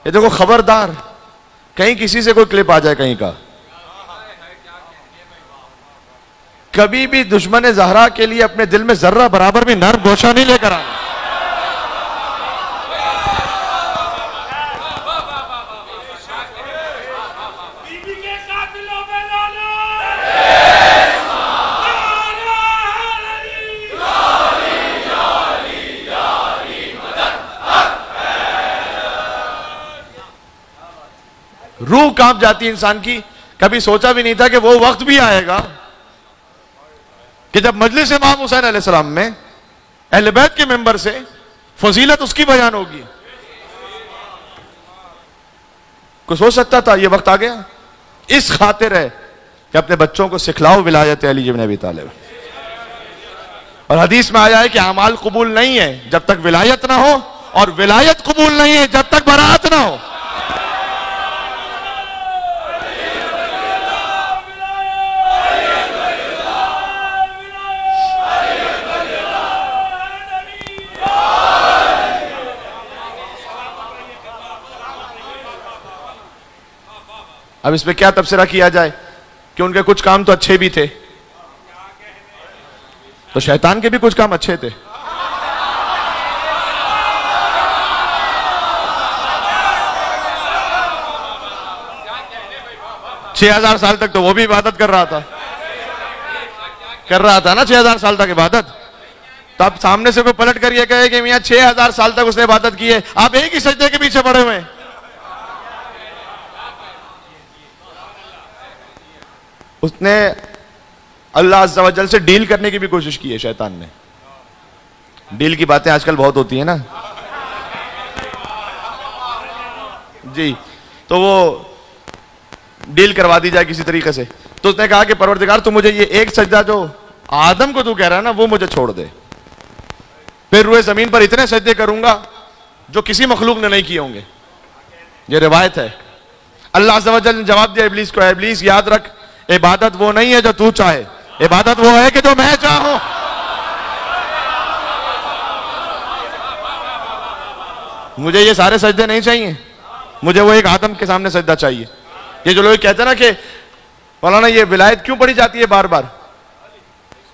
ये देखो खबरदार, कहीं किसी से कोई क्लिप आ जाए कहीं का। कभी भी दुश्मन ज़हरा के लिए अपने दिल में जर्रा बराबर भी नर्म गोशा नहीं लेकर आना। रूह कांप जाती है इंसान की। कभी सोचा भी नहीं था कि वो वक्त भी आएगा कि जब मजलिस इमाम हुसैन अलैहिस्सलाम में अहले बैत के मेंबर से फजीलत उसकी बयान होगी। कुछ हो सकता था, ये वक्त आ गया। इस खातिर है कि अपने बच्चों को सिखलाओ विलायत अली इब्न अबी तालिब। और हदीस में आया है कि अमाल कबूल नहीं है जब तक विलायत ना हो, और विलायत कबूल नहीं है जब तक बरात ना हो। अब इस पे क्या तबसरा किया जाए कि उनके कुछ काम तो अच्छे भी थे, तो शैतान के भी कुछ काम अच्छे थे। छह 6,000 साल तक तो वो भी इबादत कर रहा था ना 6,000 साल तक इबादत। तो अब सामने से कोई पलट कर ये कहे कि मियां 6,000 साल तक उसने इबादत की है, आप एक ही सजदे के पीछे पड़े हुए हैं। उसने अल्लाह अज़्ज़ा वजल से डील करने की भी कोशिश की है शैतान ने। डील की बातें आजकल बहुत होती है ना जी, तो वो डील करवा दी जाए किसी तरीके से। तो उसने कहा कि परवरदिगार तू मुझे ये एक सजदा जो आदम को तू कह रहा है ना वो मुझे छोड़ दे, फिर रुए जमीन पर इतने सजदे करूंगा जो किसी मखलूक ने नहीं किए होंगे। ये रिवायत है। अल्लाह अज़्ज़ा वजल ने जवाब दिया इब्लीस को, इब्लीस याद रख इबादत वो नहीं है जो तू चाहे, इबादत वो है कि जो मैं चाहूं। मुझे ये सारे सजदे नहीं चाहिए, मुझे वो एक आदम के सामने सजदा चाहिए। ये जो लोग कहते हैं ना कि मौलाना ये विलायत क्यों पढ़ी जाती है बार बार,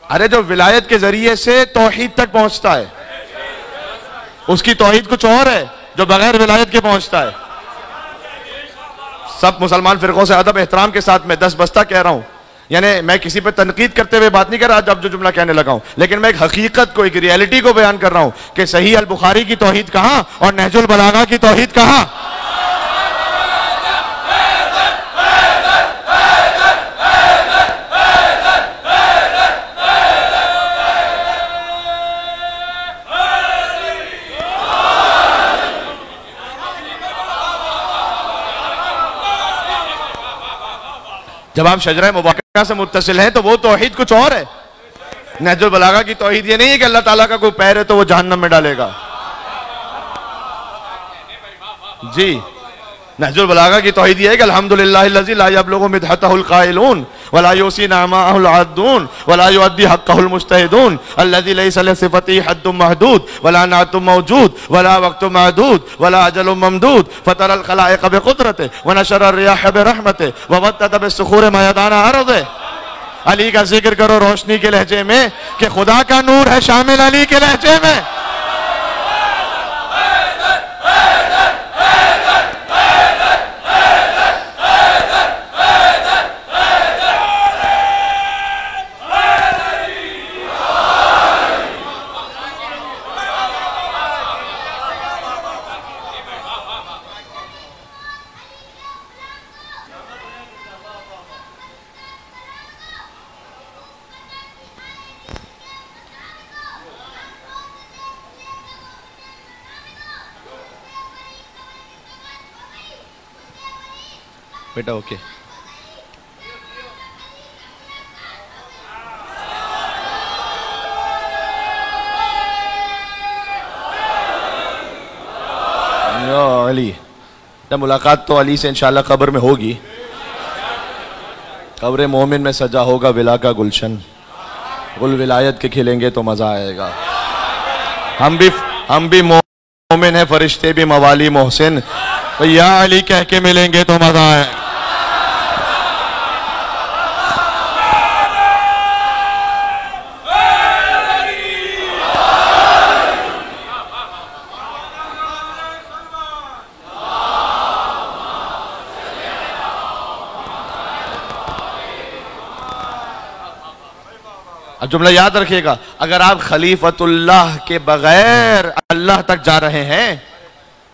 अरे जो विलायत के जरिए से तौहीद तक पहुंचता है उसकी तौहीद कुछ और है जो बगैर विलायत के पहुंचता है। सब मुसलमान फिरकों से अदब एहतराम के साथ मैं 10 बस्ता कह रहा हूं, यानी मैं किसी पे तनकीद करते हुए बात नहीं कर रहा जब जो जुमला कहने लगा हूं, लेकिन मैं एक हकीकत को, एक रियलिटी को बयान कर रहा हूं कि सही अल बुखारी की तौहीद कहां और नहजुल बलागा की तौहीद कहां। जब आप शजरा मुबारका से मुत्तसिल हैं तो वो तौहीद कुछ और है। नहजुल बलागा की तौहीद ये नहीं है कि अल्लाह ताला का कोई पैर है तो वो जहन्नम में डालेगा जी। नहजुल बलागा की तौहीद ये है कि अल्हम्दुलिल्लाहिल्लज़ी ला यबलुगु मिदहतहुल क़ाइलून वला युसी नामाहुल आद्दून वला युअद्दी हक़्क़हुल मुज्तहिदून अल्लज़ी लैसा लिसिफ़तिही हद्दुम महदूद वला नातुम मौजूद वला वक़्तुम महदूद वला अजलुम ममदूद फ़तरल ख़लाइक़ बिक़ुदरतिही व नशर अर्रियाह बिरहमतिही व वद्दद बिस्सुखूरि मयदान अर्दिही। अली का जिक्र करो रोशनी के लहजे में कि खुदा का नूर है शामिल अली के लहजे में। बेटा ओके अली, मुलाकात तो अली से इंशाल्लाह कब्र में होगी। कब्र मोमिन में सजा होगा विला का गुलशन, गुल विलायत के खिलेंगे तो मजा आएगा। हम भी मोमिन है, फरिश्ते भी मवाली मोहसिन। तो या अली कह के मिलेंगे तो मजा है। अब जुमला याद रखिएगा, अगर आप खलीफतुल्लाह के बगैर अल्लाह तक जा रहे हैं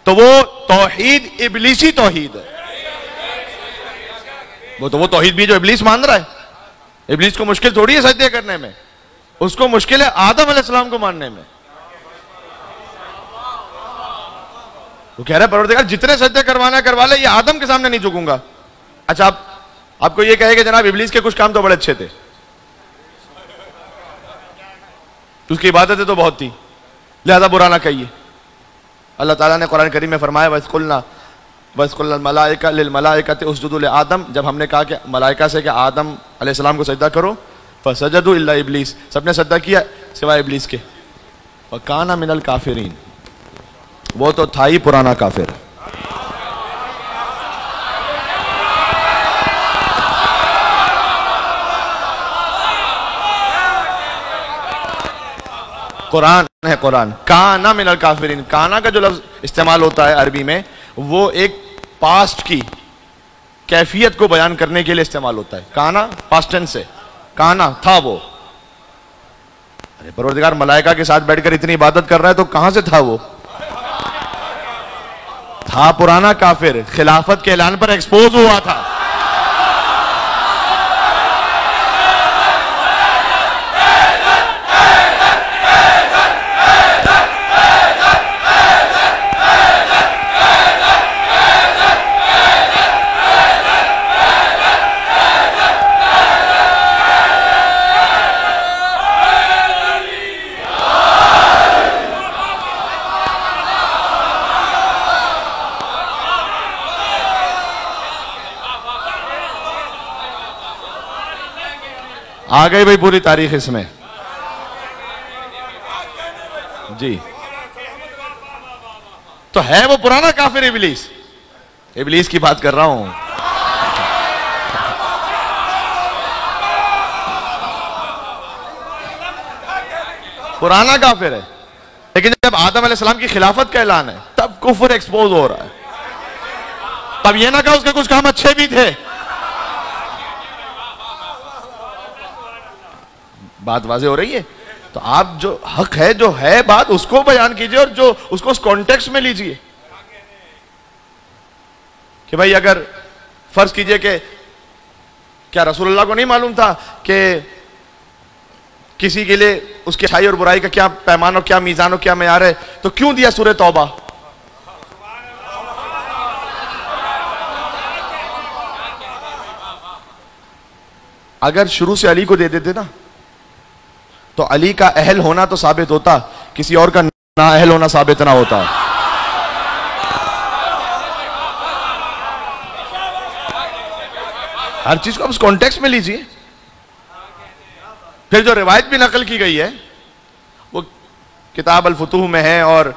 तो वो तौहीद इबलीसी तौहीद है। वो तौहीद भी जो इबलीस मान रहा है। इबलीस को मुश्किल थोड़ी है सजदे करने में, उसको मुश्किल है आदम अलैहिस्सलाम को मानने में। वो कह रहा है परवरदिगार जितने सजदे करवाना करवा ले, ये आदम के सामने नहीं झुकूंगा। अच्छा, आपको ये कहेगा जनाब इबलीस के कुछ काम तो बड़े अच्छे थे, उसकी इबादतें तो बहुत थी, लिहाजा बुरा ना कहिए। अल्लाह ताला ने कुरान करीम में फरमाया वस्कुल्ना मलाइका लिल मलाइकति उसजुदू ले आदम, जब हमने कहा कि मलाइका से कि आदम अलैहिस्सलाम को सजदा करो, फसजदू इल्ला इब्लीस, सबने सजदा किया सिवाय इब्लीस के। व काना मिनल काफिरीन, वो तो था ही पुराना काफिर। कुरान है, कुरान काना मिनल काफिरीन। काना का जो लफ्ज इस्तेमाल होता है अरबी में, वो एक पास्ट की कैफियत को बयान करने के लिए इस्तेमाल होता है। काना पास्ट टेंस से, काना था वो। अरे परवरदिगार मलाइका के साथ बैठकर इतनी इबादत कर रहा है तो कहां से था वो? था पुराना काफिर, खिलाफत के ऐलान पर एक्सपोज हुआ था। आ गई भाई पूरी तारीख इसमें जी। तो है वो पुराना काफिर इबलीस, इबलीस की बात कर रहा हूं। पुराना काफिर है, लेकिन जब आदम अलैहिस्सलाम की खिलाफत का ऐलान है तब कुफ्र एक्सपोज हो रहा है। तब ये ना कहा उसके कुछ काम अच्छे भी थे। बात वाज़ेह हो रही है? तो आप जो हक है, जो है बात, उसको बयान कीजिए और जो उसको उस कॉन्टेक्स्ट में लीजिए कि भाई अगर फर्ज कीजिए कि क्या रसूलुल्लाह को नहीं मालूम था कि किसी के लिए उसकी अच्छाई और बुराई का क्या पैमाना और क्या मीजान और क्या मेयार है, तो क्यों दिया सूरह तौबा? अगर शुरू से अली को दे देते ना तो अली का अहल होना तो साबित होता, किसी और का ना अहल होना साबित ना होता। हर चीज को आप उस कॉन्टेक्स्ट में लीजिए। फिर जो रिवायत भी नकल की गई है वो किताब अल फुतूह में है और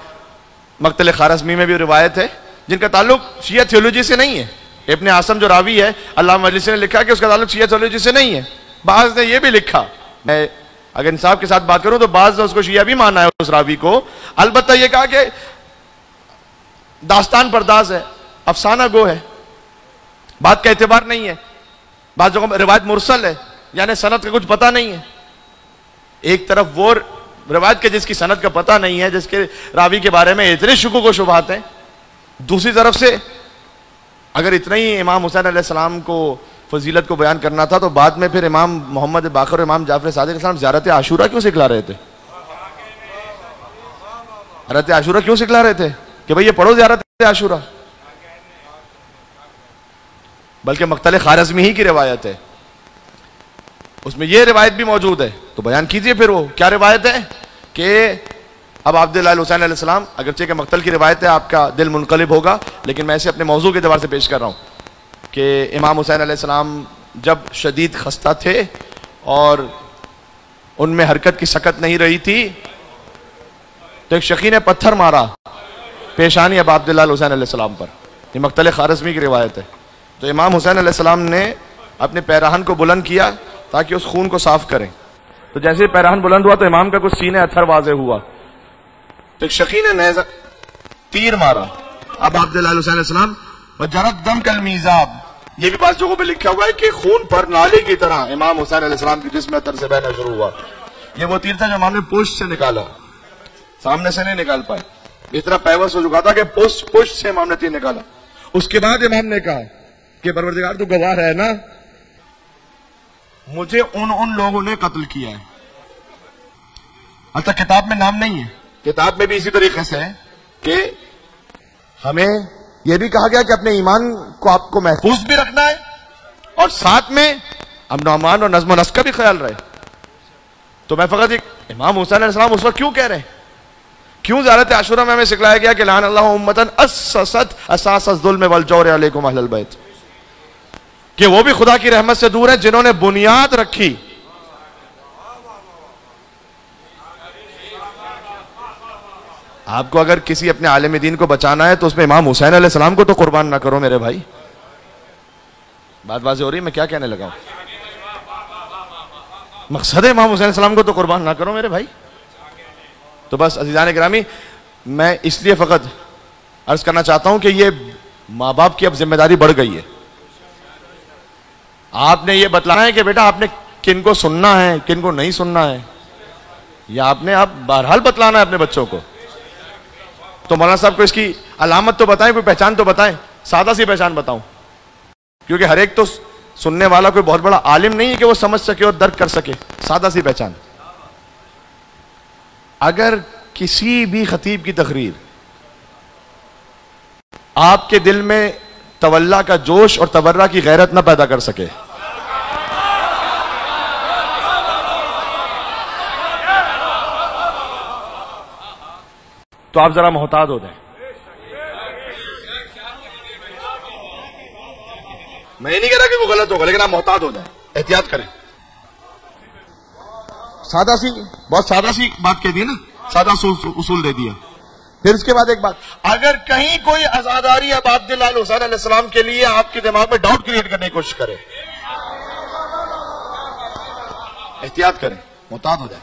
मक्तल खारज़मी में भी रिवायत है जिनका ताल्लुक शिया थियोलॉजी से नहीं है। इब्न आसम जो रावी है, अल्लाह मजलिसी ने लिखा कि उसका ताल्लुक शिया थियोलॉजी से नहीं है। बाज़ ने यह भी लिखा, मैं अगर इंसाफ के साथ बात करूं तो बाज़ ने उसको शिया भी माना है उस रावी को। अलबत्ता यह कहा कि दास्तान परदाज है, अफसाना गो है, बात का एतबार नहीं है। बात जगह रिवायत मुरसल है, यानी सनद का कुछ पता नहीं है। एक तरफ वो रिवायत के जिसकी सनद का पता नहीं है, जिसके रावी के बारे में इतने शुकूक व शुबहात हैं, दूसरी तरफ से अगर इतना ही इमाम हुसैन अलैहिस्सलाम को फजीलत को बयान करना था तो बाद में फिर इमाम मोहम्मद बाकर और इमाम जाफर सादिक अलैहिस्सलाम ज़ियारत आशूरा क्यों सिखला रहे थे? ज़ियारत आशूरा क्यों सिखला रहे थे कि भाई ये पढ़ो ज़ियारत आशूरा? बल्कि मक्तल खारज़मी ही की रिवायत है, उसमें यह रिवायत भी मौजूद है, तो बयान कीजिए। फिर वो क्या रिवायत है कि अब अब्दुल्लाह हुसैन अलैहिस्सलाम, अगरचे के मक्तल की रिवायत है, आपका दिल मुनक़लिब होगा, लेकिन मैं इसे अपने मौजू के एतबार से पेश कर रहा हूँ कि इमाम हुसैन अलैहिस्सलाम जब शदीद खस्ता थे और उनमें हरकत की सकत नहीं रही थी तो एक शकी ने पत्थर मारा पेशानी अब अब्दुल्लाह हुसैन अलैहिस्सलाम पर। ये मक्तल खारज़मी की रिवायत है। तो इमाम हुसैन अलैहिस्सलाम ने अपने पैराहन को बुलंद किया ताकि उस खून को साफ करें। तो जैसे पैराहन बुलंद हुआ तो इमाम का कुछ सीने अथर वाज़े हुआ, तो एक शकी ने नेज़ा तीर मारा। अब अब्दुल्लाह हुसैन अलैहिस्सलाम वजरत दम कल मीज़ाब, ये भी बात जगहों पे लिखा हुआ है कि खून पर नाले की तरह इमाम हुसैन अलैहिस्सलाम के जिस्म अतर से बहना शुरू हुआ। ये वो तीर था जो इमाम ने पुष्ट से निकाला, सामने से नहीं निकाल पाए। इस तरह पैवस हो चुका था कि पुष्ट से इमाम ने तीर निकाला। उसके बाद इमाम ने कहा कि परवरदिगार तू गवाह है ना, मुझे उन लोगों ने कत्ल किया है। अच्छा, किताब में नाम नहीं है, किताब में भी इसी तरीके से है कि हमें यह भी कहा गया कि अपने ईमान को आपको महफूज भी रखना है और साथ में अमन अमान और नज़्म नस्क का भी ख्याल रहे। तो मैं फकत एक इमाम हुसैन अलैहिस्सलाम उस वक्त क्यों कह रहे हैं, क्यों ज़ियारत आशूरा में हमें सिखलाया गया कि लान अल्लाहु उम्मतन अस्ससत असासज़ ज़ुल्म वल जौर अलैकुम अहलल बैत, कि वो भी खुदा की रहमत से दूर है जिन्होंने बुनियाद रखी। आपको अगर किसी अपने आलिम दीन को बचाना है तो उसमें इमाम हुसैन अलैहिस्सलाम को तो कुर्बान ना करो मेरे भाई। बात वाज़ेह हो रही है मैं क्या कहने लगा हूं? मकसद है इमाम हुसैन अलैहिस्सलाम को तो कुर्बान ना करो मेरे भाई। तो बस अज़ीज़ान गिरामी, मैं इसलिए फ़कत अर्ज करना चाहता हूं कि ये माँ बाप की अब जिम्मेदारी बढ़ गई है। आपने ये बतलाना है कि बेटा आपने किन को सुनना है किन को नहीं सुनना है, या आपने आप बहरहाल बतलाना है अपने बच्चों को। तो मौलाना साहब को इसकी अलामत तो बताएं, कोई पहचान तो बताएं, सादा सी पहचान बताऊं, क्योंकि हर एक तो सुनने वाला कोई बहुत बड़ा आलिम नहीं है कि वो समझ सके और दर्द कर सके। सादा सी पहचान, अगर किसी भी खतीब की तकरीर आपके दिल में तवल्ला का जोश और तबर्रा की गैरत न पैदा कर सके, तो आप जरा मोहतात हो जाएं। मैं नहीं कह रहा कि वो गलत होगा, लेकिन आप मोहतात हो जाएं, एहतियात करें। सादा सी, बहुत सादा सी बात कह दी ना, सादा उसूल दे दिया। फिर इसके बाद एक बात, अगर कहीं कोई आजादारी अब अब्दुल्लाह हुसैन अलैहिस्सलाम के लिए आपके दिमाग में डाउट क्रिएट करने की कोशिश करे, एहतियात करें, मोहतात हो जाए।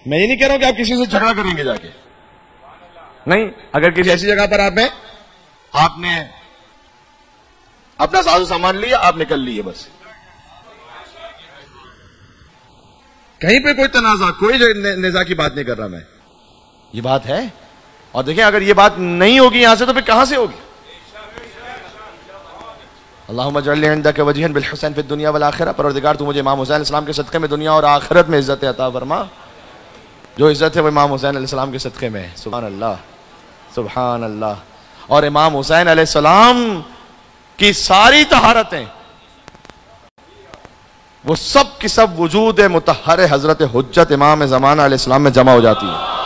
मैं ये नहीं कह रहा हूं कि आप किसी से झगड़ा करेंगे जाके, नहीं। अगर किसी ऐसी जगह पर आपने अपना साजो सामान लिया, आप निकल लिए, बस कहीं पे कोई तनाजा, कोई निजा की बात नहीं कर रहा मैं, ये बात है। और देखिए अगर ये बात नहीं होगी यहां से तो फिर कहां से होगी? अल्लाहुम्मा जअल्नी इंदका वजहन बिल हुसैन फिद दुनिया वल आखिरह, परवरदिगार तू मुझे इमाम हुसैन अलैहिस्सलाम के सदक़े में दुनिया और आखिरत में इज्जत अता फरमा। जो इज्जत है वो इमाम हुसैन अलैहिस्सलाम के सदक़े में है। सुभान अल्लाह, सुभान अल्लाह। और इमाम हुसैन अलैहिस्सलाम की सारी तहारतें, वो सब की सब वजूद मुतहर हजरत हुज्जत इमाम ज़माना अलैहिस्सलाम में जमा हो जाती है।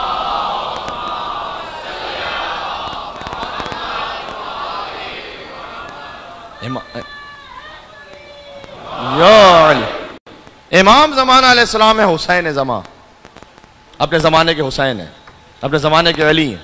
इमाम ज़माना अलैहिस्सलाम है हुसैन ज़मा, अपने ज़माने के हुसैन है, अपने ज़माने के अली हैं।